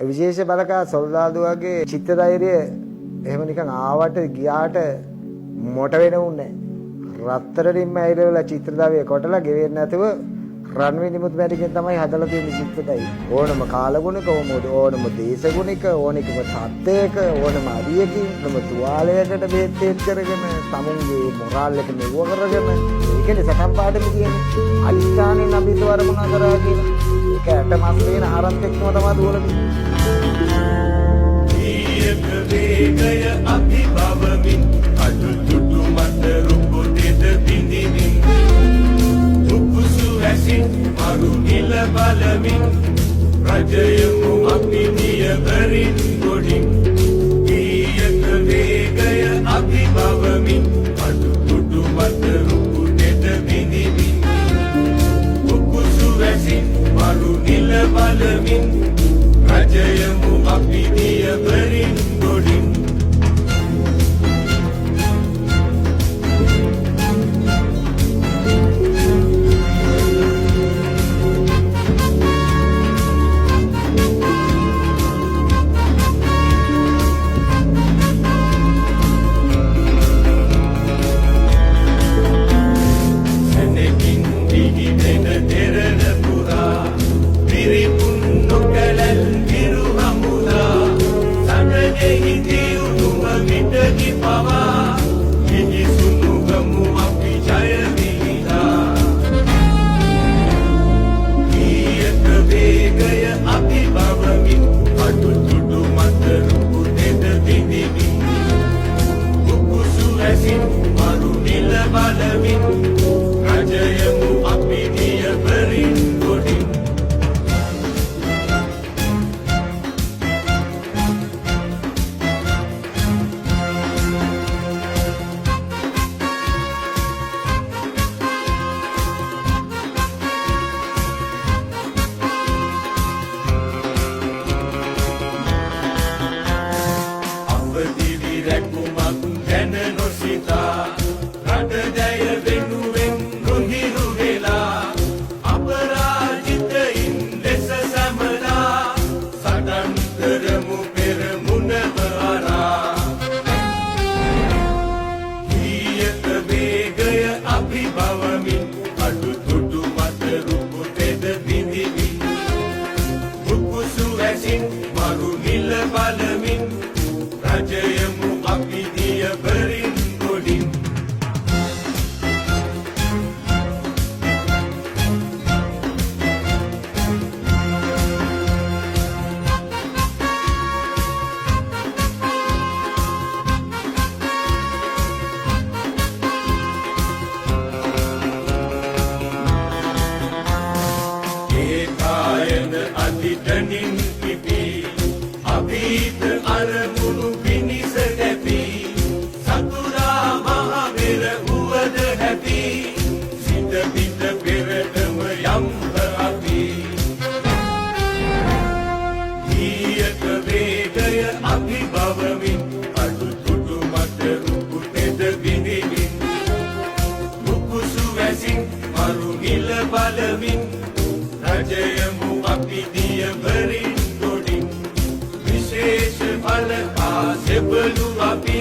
විශේෂ බලකා සොල්දාදුවගේ චිත්ත ධෛර්යය එහෙම නිකන් ආවට ගියාට මොට වෙනුන්නේ රත්තරලින්ම ඇවිල්ලා චිත්‍රදාවිය කොටලා ගෙවෙන්නේ නැතුව රන්වේ නිමුත් මැටිකෙන් තමයි හදලා තියෙන චිත්‍රදයි. ඕනම කාලගුණික ඕනම දේශගුණික ඕනිකම තත්ත්වයක ඕනම අරියකින් නම තුවාලයකට බෙහෙත් කරගෙන තමුන්ගේ මොරාල් එක මෙව කරගෙන ඒකනේ සතන් පාඩම කියන්නේ. අනිස්ථානෙන් අපි දවරමුණා කරා කියන ඒක ඇට මාස් වෙන ආරම්භ එක්කම තමයි දුවලන්නේ. ඊයක වේගය අභිභවමින් අදුටුටු මත රුපුටෙද බිඳිමින් උකුසු ඇසින් මරු නිල බලමින් රජයමු අපි දියවරින් ගොඩින් ඊයක වේගය අභිභවමින් අදුටුටු මත රුපුටෙද බිඳිමින් උකුසු ඇසින් මරු නිල බලමින් රජයමු අපි දියවරින් ගොඩින් සැනකින් දිගිදෙන දෙරණ පුරා පිරිපුන් නොකලල් විරු හමුදා සඳෙහි දියුණුම විටකි පවා මිනිසුන් ගමු අපි ජය විහිදා ඊයක වේගය අභිභවමින් අදුටුටු මත රුපුටෙද බිඳිමින් උකුසු ඇසින් මරු නිල බලමින් රජයමු අපි දියවරින් ගොඩින් අපදිවි රැකුමක් ගැන නොසිතා රටදැය වෙනුවෙන් නොහිරු වෙලා අපරාජිතයින් ලෙස සැමලා සටන් කරමු පෙරමුණව අරා ඊයක වේගය අභිභවමින් අදුටුටු මත රුපුටෙද බිඳිමින් උකුසු ඇසින් මරු නිල බලමින් රජයමු අපි දියවරින් ගොඩින් ඒකායන අධිතනින් පිපි අභීත අරමුණු පිනිස කැපි සතුරා මහබෙර වුවද හැපි සිත පිට පෙරටම යම්හ අපි ඊයක වේගය අභිභවමින් අදුටුටු මත රුපුටෙද බිඳිමින් උකුසු ඇසින් මරු නිල බලමින් රජයමු අපි දියවරින් ගොඩින් විශේෂ බලකා සෙබළු අපි